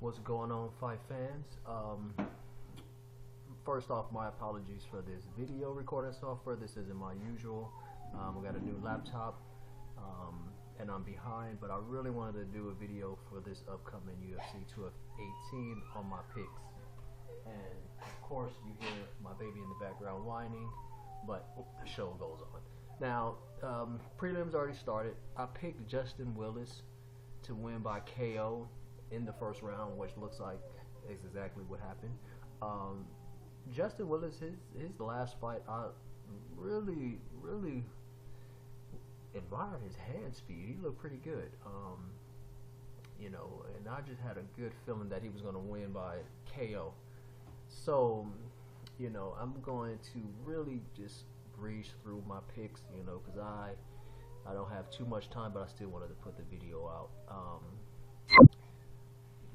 What's going on, fight fans? First off, my apologies for this video recording software. This isn't my usual. I got a new laptop, and I'm behind, but I really wanted to do a video for this upcoming UFC 218 on my picks. And of course, you hear my baby in the background whining, but the show goes on. Now, prelims already started. I picked Justin Willis to win by KO in the first round, which looks like is exactly what happened. Justin Willis, his last fight, I really admire his hand speed. He looked pretty good, and I just had a good feeling that he was going to win by KO. So, I'm going to really just breeze through my picks, because I don't have too much time, but I still wanted to put the video out.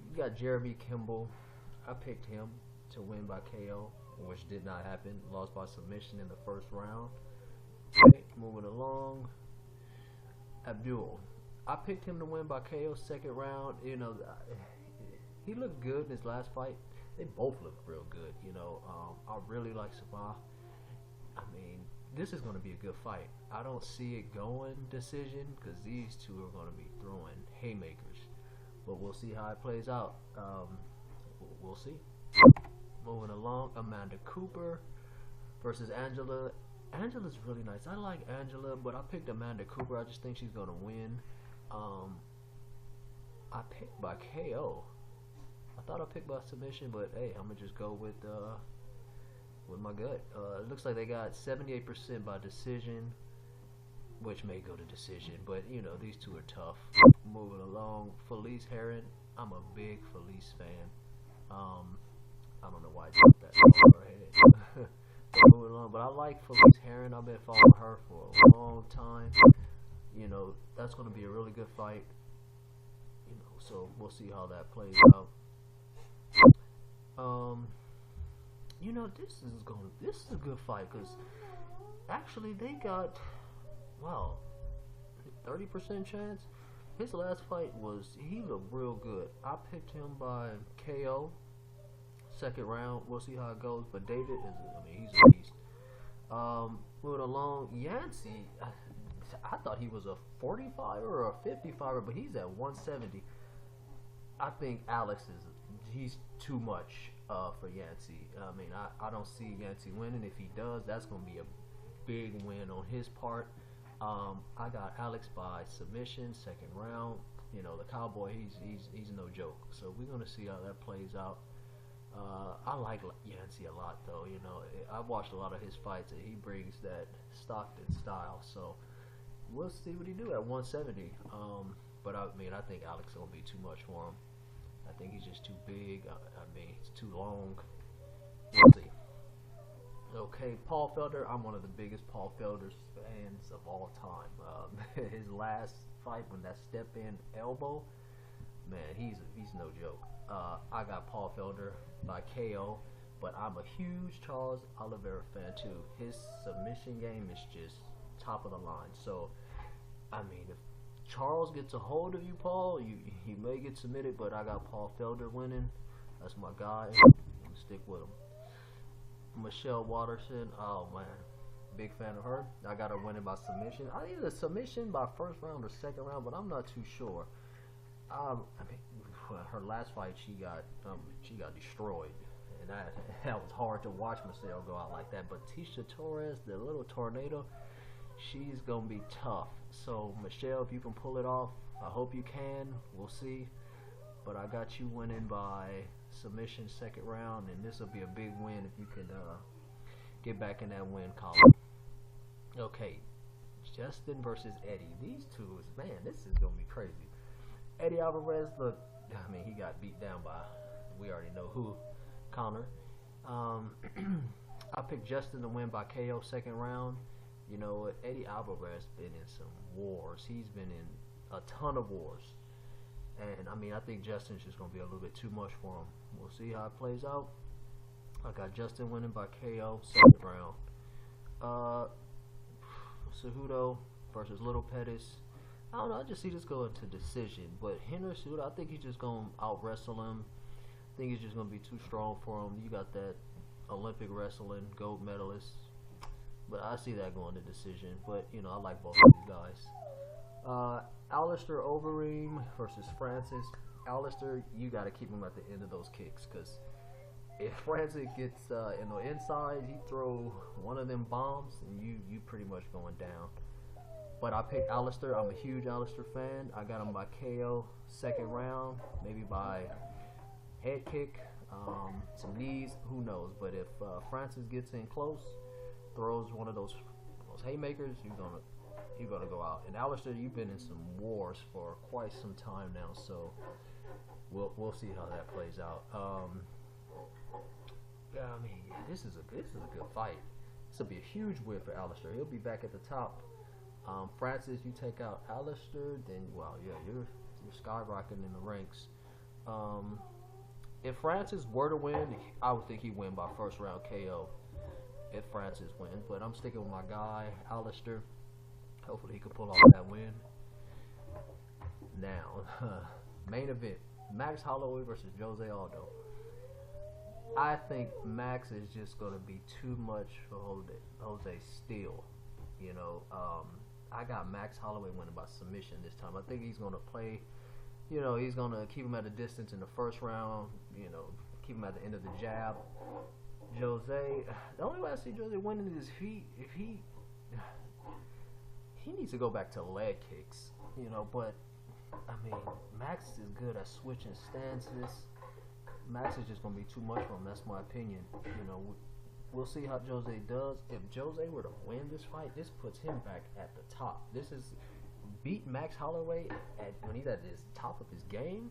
You got Jeremy Kimball. I picked him to win by KO, which did not happen. Lost by submission in the first round. Okay, moving along. Abdul. I picked him to win by KO second round. He looked good in his last fight. They both looked real good. I really like Sabah. I mean, this is going to be a good fight. I don't see it going decision because these two are going to be throwing haymakers. But we'll see how it plays out. We'll see. Moving along, Amanda Cooper versus Angela. Angela's really nice. I like Angela, but I picked Amanda Cooper. I just think she's going to win. I picked by KO. I thought I picked by submission, but hey, I'm going to just go with my gut. It looks like they got 78% by decision, which may go to decision, but these two are tough. Moving along, Felice Herring. I'm a big Felice fan. I don't know why I took that in her head. Moving along, but I like Felice Herring. I've been following her for a long time. That's going to be a really good fight. So we'll see how that plays out. This is a good fight because actually they got 30% chance. His last fight he looked real good. I picked him by KO second round. We'll see how it goes. But David he's a beast. Moving along, Yancey. I thought he was a 45er or a 55er, but he's at 170. I think Alex he's too much for Yancey. I mean, I don't see Yancey winning. If he does, that's going to be a big win on his part. I got Alex by submission, second round. The Cowboy, he's no joke. So we're going to see how that plays out. I like Yancey a lot, though. I've watched a lot of his fights, and he brings that Stockton style. So we'll see what he do at 170. But I think Alex is going to be too much for him. I think he's just too big. He's too long. We'll see. Okay, Paul Felder. I'm one of the biggest Paul Felder fans of all time. His last fight, when that step-in elbow, man, he's no joke. I got Paul Felder by KO, but I'm a huge Charles Oliveira fan too. His submission game is just top of the line. So, if Charles gets a hold of you, Paul, he may get submitted, but I got Paul Felder winning. That's my guy. I'm gonna stick with him. Michelle Waterson, oh man, big fan of her. I got her winning by submission. I either submission by first round or second round, but I'm not too sure. Her last fight she got destroyed, and that was hard to watch Michelle go out like that. But Tisha Torres, the little tornado, she's gonna be tough. So Michelle, if you can pull it off, I hope you can. We'll see. But I got you winning by submission second round, and this will be a big win if you can get back in that win column. Okay, Justin versus Eddie. These two this is gonna be crazy. Eddie Alvarez, look, he got beat down by, we already know who, Connor. I picked Justin to win by KO second round. Eddie Alvarez been in some wars. He's been in a ton of wars. And I think Justin's just going to be a little bit too much for him. We'll see how it plays out. I got Justin winning by KO second round. Cejudo versus Little Pettis. I don't know. I just see this going to decision. But Henderson, I think he's just gonna out wrestle him. I think he's just gonna be too strong for him. You got that Olympic wrestling gold medalist, but I see that going to decision. But you know, I like both of these guys. Alistair Overeem versus Francis. Alistair, you got to keep him at the end of those kicks, because if Francis gets in the inside, he throw one of them bombs, and you pretty much going down. But I picked Alistair. I'm a huge Alistair fan. I got him by KO, second round, maybe by head kick, some knees, who knows. But if Francis gets in close, throws one of those haymakers, you're gonna go out. And Alistair, you've been in some wars for quite some time now, so we'll see how that plays out. Yeah, I mean, this is a good fight. This will be a huge win for Alistair. He'll be back at the top. Francis, you take out Alistair, then wow, yeah, you're skyrocketing in the ranks. If Francis were to win, I would think he'd win by first round KO. If Francis wins, but I'm sticking with my guy Alistair. Hopefully he can pull off that win. Now, main event: Max Holloway versus Jose Aldo. I think Max is just going to be too much for Jose still. You know, I got Max Holloway winning by submission this time. I think he's going to play, you know, he's going to keep him at a distance in the first round, you know, keep him at the end of the jab. Jose, the only way I see Jose winning is if he needs to go back to leg kicks, you know, but I mean, Max is good at switching stances. Max is just going to be too much for him. That's my opinion. You know, we'll see how Jose does. If Jose were to win this fight, this puts him back at the top. This is beat Max Holloway when he's at his top of his game.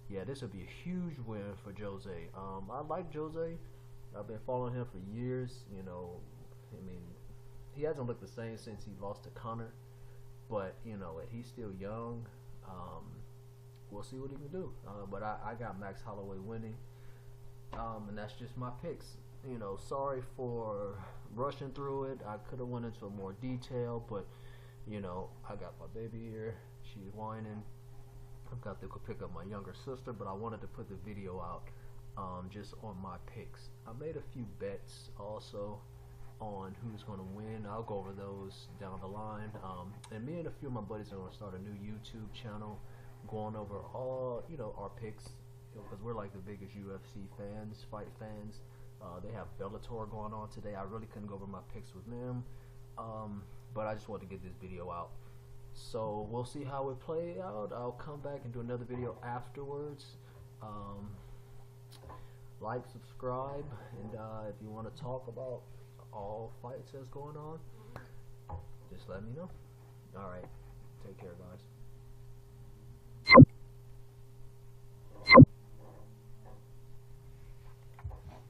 Yeah, this would be a huge win for Jose. I like Jose. I've been following him for years. You know, I mean, he hasn't looked the same since he lost to Conor. But, you know, he's still young. We'll see what he can do. But I got Max Holloway winning. And that's just my picks. You know, sorry for rushing through it. I could have went into more detail, but you know, I got my baby here. She's whining. I've got to go pick up my younger sister, but I wanted to put the video out just on my picks. I made a few bets also on who's going to win. I'll go over those down the line. And me and a few of my buddies are going to start a new YouTube channel, going over all, you know, our picks, because we're like the biggest UFC fans, fight fans. They have Bellator going on today. I really couldn't go over my picks with them, but I just wanted to get this video out. So we'll see how it plays out. I'll come back and do another video afterwards. Like, subscribe, and if you want to talk about all fights that's going on, just let me know. Alright, take care, guys.